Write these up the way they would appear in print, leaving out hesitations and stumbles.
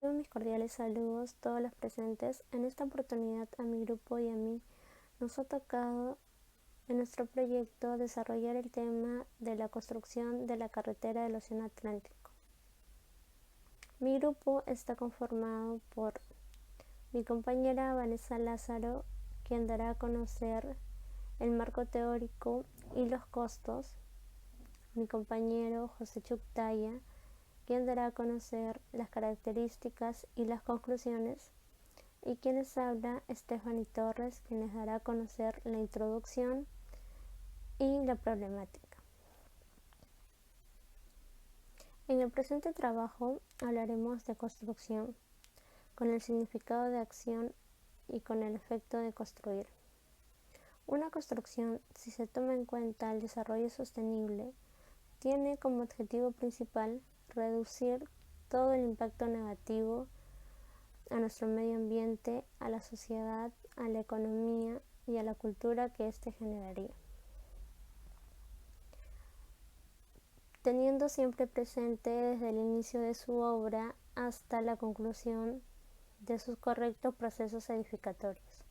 Mis cordiales saludos a todos los presentes. En esta oportunidad a mi grupo y a mí nos ha tocado en nuestro proyecto desarrollar el tema de la construcción de la carretera del Océano Atlántico. Mi grupo está conformado por mi compañera Vanessa Lázaro, quien dará a conocer el marco teórico y los costos, mi compañero José Chuctaya, quien dará a conocer las características y las conclusiones, y quien les habla, Stephanie Torres, quien les dará a conocer la introducción y la problemática. En el presente trabajo hablaremos de construcción, con el significado de acción y con el efecto de construir. Una construcción, si se toma en cuenta el desarrollo sostenible, tiene como objetivo principal reducir todo el impacto negativo a nuestro medio ambiente, a la sociedad, a la economía y a la cultura que éste generaría, teniendo siempre presente desde el inicio de su obra hasta la conclusión de sus correctos procesos edificatorios.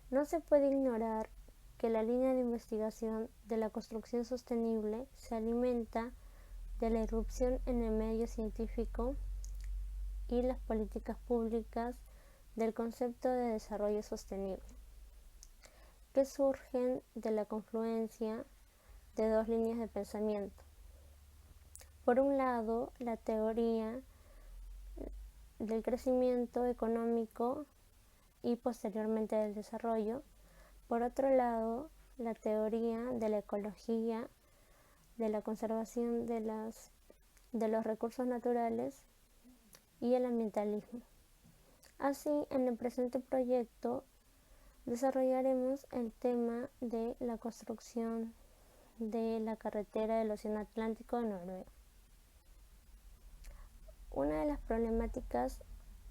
No se puede ignorar que la línea de investigación de la construcción sostenible se alimenta de la irrupción en el medio científico y las políticas públicas del concepto de desarrollo sostenible, que surgen de la confluencia de dos líneas de pensamiento. Por un lado, la teoría del crecimiento económico y posteriormente del desarrollo. Por otro lado, la teoría de la ecología, de la conservación de los recursos naturales y el ambientalismo. Así, en el presente proyecto desarrollaremos el tema de la construcción de la carretera del Océano Atlántico de Noruega. Una de las problemáticas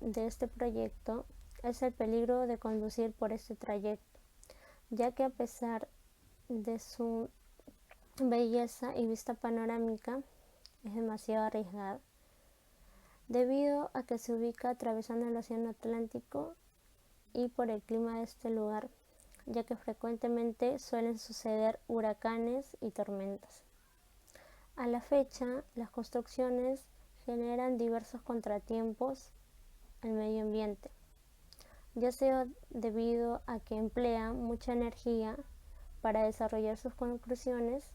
de este proyecto es el peligro de conducir por este trayecto, ya que a pesar de su belleza y vista panorámica es demasiado arriesgada, debido a que se ubica atravesando el Océano Atlántico y por el clima de este lugar, ya que frecuentemente suelen suceder huracanes y tormentas. A la fecha, las construcciones generan diversos contratiempos al medio ambiente, ya sea debido a que emplean mucha energía para desarrollar sus conclusiones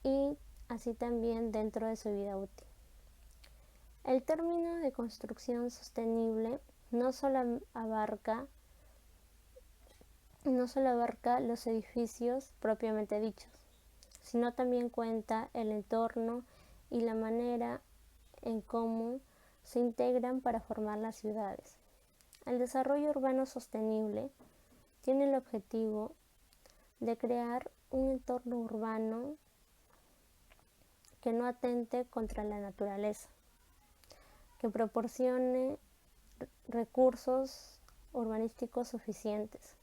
y así también dentro de su vida útil. El término de construcción sostenible no solo abarca los edificios propiamente dichos, sino también cuenta el entorno y la manera en cómo se integran para formar las ciudades. El desarrollo urbano sostenible tiene el objetivo de crear un entorno urbano que no atente contra la naturaleza, que proporcione recursos urbanísticos suficientes,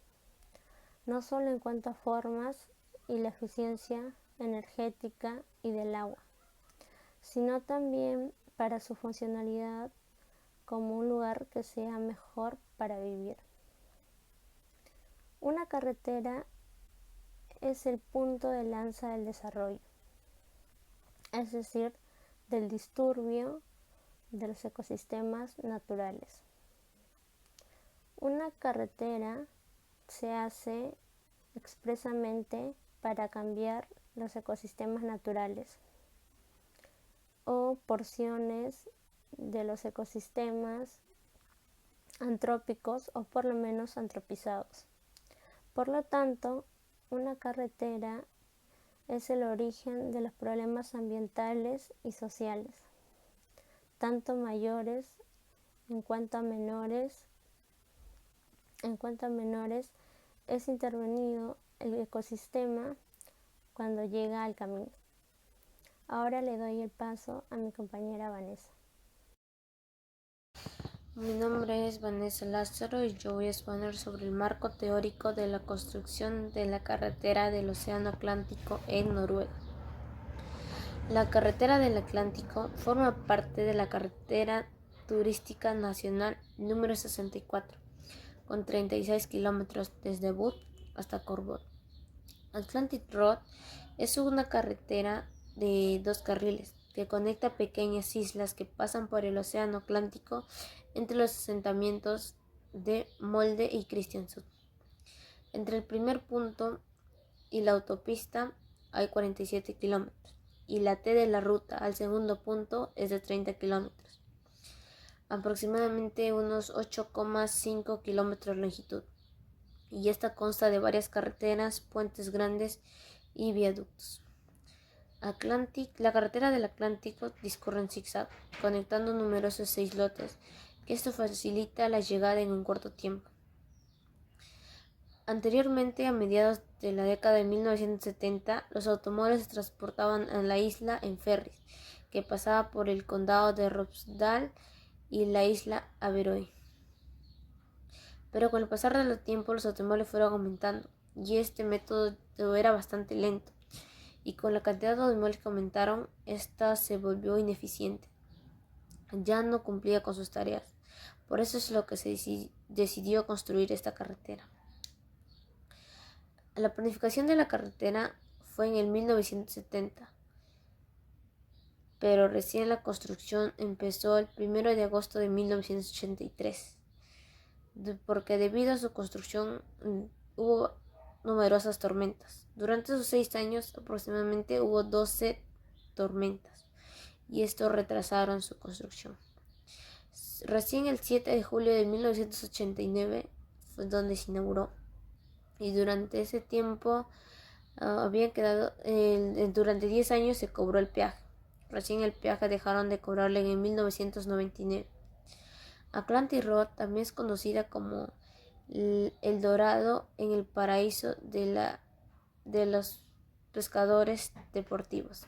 no solo en cuanto a formas y la eficiencia energética y del agua, sino también para su funcionalidad como un lugar que sea mejor para vivir. Una carretera es el punto de lanza del desarrollo, es decir, del disturbio de los ecosistemas naturales. Una carretera se hace expresamente para cambiar los ecosistemas naturales o porciones de los ecosistemas antrópicos o por lo menos antropizados. Por lo tanto, una carretera es el origen de los problemas ambientales y sociales, tanto mayores en cuanto a menores. En cuanto a menores, es intervenido el ecosistema cuando llega al camino. Ahora le doy el paso a mi compañera Vanessa. Mi nombre es Vanessa Lázaro y yo voy a exponer sobre el marco teórico de la construcción de la carretera del Océano Atlántico en Noruega. La carretera del Atlántico forma parte de la carretera turística nacional número 64, con 36 kilómetros desde Butte hasta Corbeau. Atlantic Road es una carretera de 2 carriles que conecta pequeñas islas que pasan por el Océano Atlántico entre los asentamientos de Molde y Kristiansund. Entre el primer punto y la autopista hay 47 kilómetros y la T de la ruta al segundo punto es de 30 kilómetros, aproximadamente unos 8,5 kilómetros de longitud, y esta consta de varias carreteras, puentes grandes y viaductos. La carretera del Atlántico discurre en zigzag, conectando numerosos islotes, que esto facilita la llegada en un corto tiempo. Anteriormente, a mediados de la década de 1970, los automóviles se transportaban a la isla en ferries, que pasaba por el condado de Romsdal y la isla Averøy. Pero con el pasar del tiempo los automóviles fueron aumentando, y este método era bastante lento, y con la cantidad de automóviles que aumentaron, esta se volvió ineficiente. Ya no cumplía con sus tareas. Por eso es lo que se decidió construir esta carretera. La planificación de la carretera fue en el 1970, pero recién la construcción empezó el 1 de agosto de 1983, porque debido a su construcción hubo numerosas tormentas. Durante esos 6 años aproximadamente hubo 12 tormentas y esto retrasaron su construcción. Recién el 7 de julio de 1989 fue donde se inauguró, y durante ese tiempo durante 10 años se cobró el peaje. Recién el peaje dejaron de cobrarle en 1999. Atlantic Road también es conocida como el Dorado en el paraíso de los pescadores deportivos.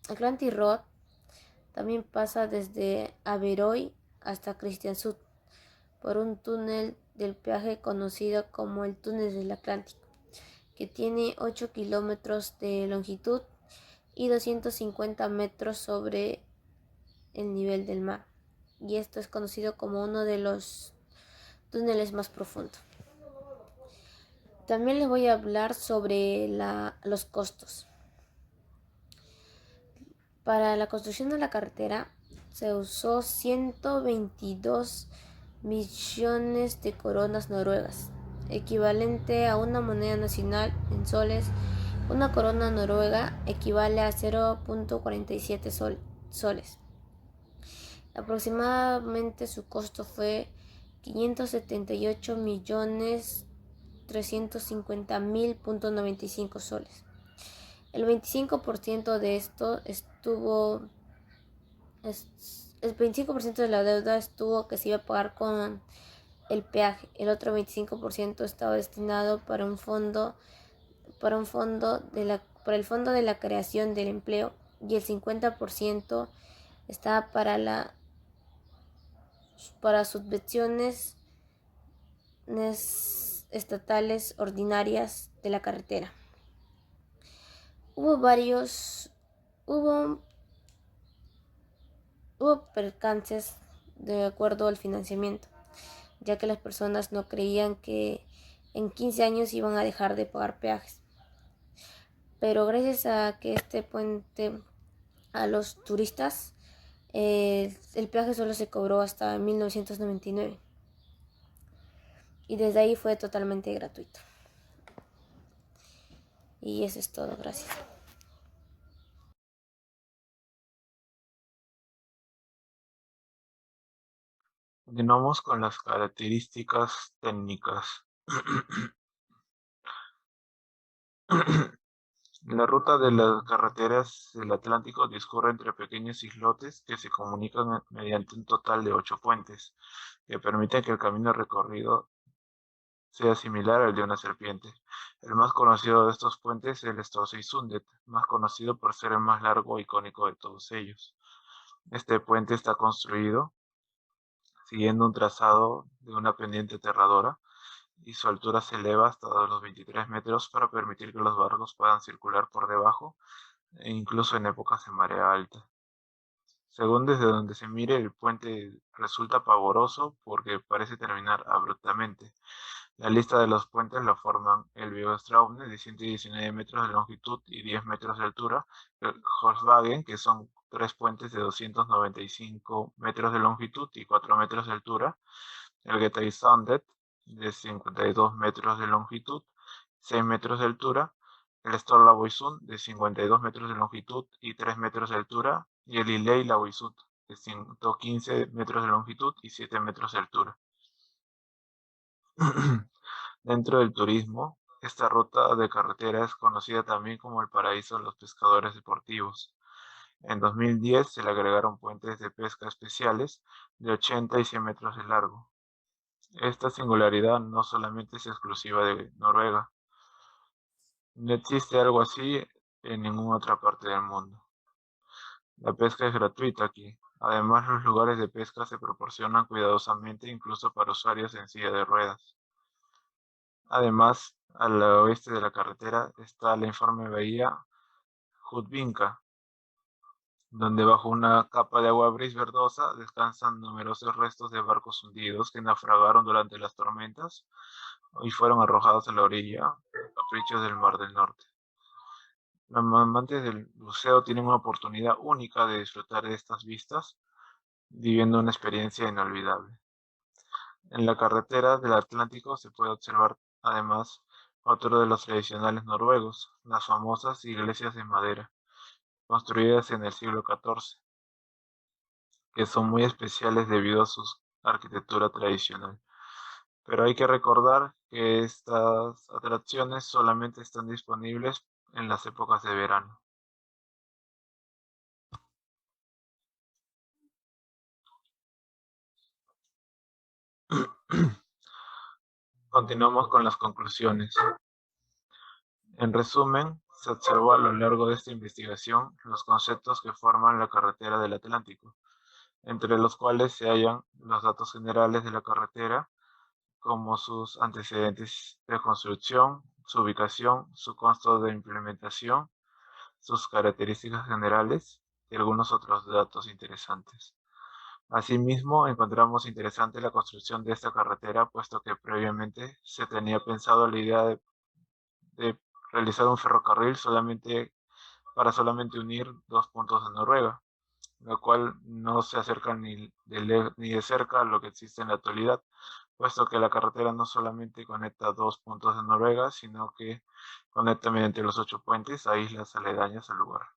Atlantic Road también pasa desde Averøy hasta Kristiansund por un túnel del peaje conocido como el Túnel del Atlántico, que tiene 8 kilómetros de longitud y 250 metros sobre el nivel del mar, y esto es conocido como uno de los túneles más profundos. También les voy a hablar sobre los costos. Para la construcción de la carretera se usó 122 millones de coronas noruegas, equivalente a una moneda nacional en soles. Una corona noruega equivale a 0.47 soles. Aproximadamente su costo fue 578.350.000.95 soles. El 25% de esto el 25% de la deuda estuvo que se iba a pagar con el peaje. El otro 25% estaba destinado para el fondo de la creación del empleo, y el 50% estaba para subvenciones estatales ordinarias de la carretera. Hubo percances de acuerdo al financiamiento, ya que las personas no creían que en 15 años iban a dejar de pagar peajes. Pero gracias a que este puente a los turistas, el peaje solo se cobró hasta 1999, y desde ahí fue totalmente gratuito. Y eso es todo, gracias. Continuamos con las características técnicas. La ruta de las carreteras del Atlántico discurre entre pequeños islotes que se comunican mediante un total de 8 puentes, que permiten que el camino recorrido sea similar al de una serpiente. El más conocido de estos puentes es el Storsøysundet, más conocido por ser el más largo e icónico de todos ellos. Este puente está construido siguiendo un trazado de una pendiente aterradora, y su altura se eleva hasta los 23 metros para permitir que los barcos puedan circular por debajo e incluso en épocas de marea alta. Según desde donde se mire, el puente resulta pavoroso porque parece terminar abruptamente. La lista de los puentes lo forman el Biegestraune de 119 metros de longitud y 10 metros de altura, el Holzwagen, que son tres puentes de 295 metros de longitud y 4 metros de altura, el Geteisandet de 52 metros de longitud, 6 metros de altura, el Storla-Boisund de 52 metros de longitud y 3 metros de altura, y el Iley-la-Boisund de 115 metros de longitud y 7 metros de altura. Dentro del turismo, esta ruta de carretera es conocida también como el paraíso de los pescadores deportivos. En 2010 se le agregaron puentes de pesca especiales de 80 y 100 metros de largo. Esta singularidad no solamente es exclusiva de Noruega, no existe algo así en ninguna otra parte del mundo. La pesca es gratuita aquí. Además, los lugares de pesca se proporcionan cuidadosamente incluso para usuarios en silla de ruedas. Además, al oeste de la carretera está la informe bahía Jutvinka, donde bajo una capa de agua gris verdosa descansan numerosos restos de barcos hundidos que naufragaron durante las tormentas y fueron arrojados a la orilla, caprichos del Mar del Norte. Los amantes del buceo tienen una oportunidad única de disfrutar de estas vistas, viviendo una experiencia inolvidable. En la carretera del Atlántico se puede observar, además, otro de los tradicionales noruegos, las famosas iglesias de madera, construidas en el siglo XIV, que son muy especiales debido a su arquitectura tradicional. Pero hay que recordar que estas atracciones solamente están disponibles en las épocas de verano. Continuamos con las conclusiones. En resumen, se observó a lo largo de esta investigación los conceptos que forman la carretera del Atlántico, entre los cuales se hallan los datos generales de la carretera, como sus antecedentes de construcción, su ubicación, su costo de implementación, sus características generales y algunos otros datos interesantes. Asimismo, encontramos interesante la construcción de esta carretera, puesto que previamente se tenía pensado la idea de realizar un ferrocarril para solamente unir dos puntos de Noruega, lo cual no se acerca ni de cerca a lo que existe en la actualidad, puesto que la carretera no solamente conecta dos puntos de Noruega, sino que conecta mediante los 8 puentes a islas aledañas al lugar.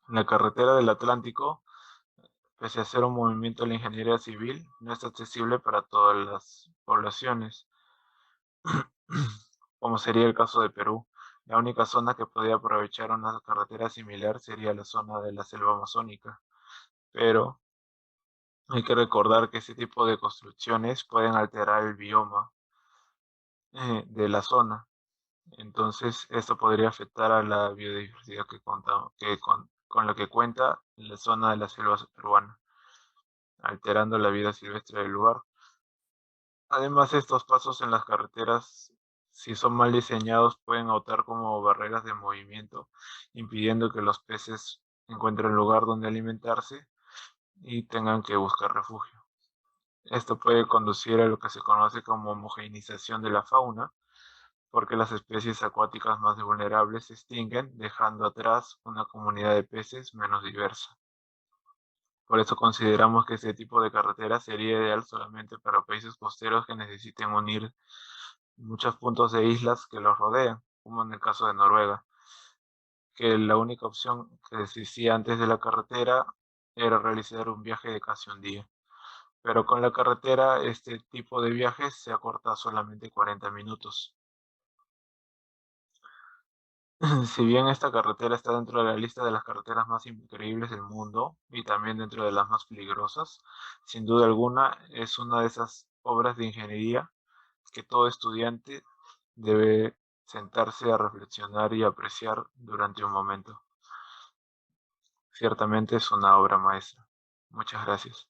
La carretera del Atlántico, pese a ser un movimiento de la ingeniería civil, no es accesible para todas las poblaciones, como sería el caso de Perú. La única zona que podría aprovechar una carretera similar sería la zona de la selva amazónica, pero hay que recordar que ese tipo de construcciones pueden alterar el bioma de la zona. Entonces, esto podría afectar a la biodiversidad con la que cuenta la zona de la selva peruana, alterando la vida silvestre del lugar. Además, estos pasos en las carreteras, si son mal diseñados, pueden actuar como barreras de movimiento, impidiendo que los peces encuentren lugar donde alimentarse y tengan que buscar refugio. Esto puede conducir a lo que se conoce como homogeneización de la fauna, porque las especies acuáticas más vulnerables se extinguen, dejando atrás una comunidad de peces menos diversa. Por eso consideramos que este tipo de carretera sería ideal solamente para países costeros que necesiten unir muchos puntos de islas que los rodean, como en el caso de Noruega, que la única opción que existía antes de la carretera era realizar un viaje de casi un día. Pero con la carretera este tipo de viajes se acorta a solamente 40 minutos. Si bien esta carretera está dentro de la lista de las carreteras más increíbles del mundo y también dentro de las más peligrosas, sin duda alguna es una de esas obras de ingeniería que todo estudiante debe sentarse a reflexionar y apreciar durante un momento. Ciertamente es una obra maestra. Muchas gracias.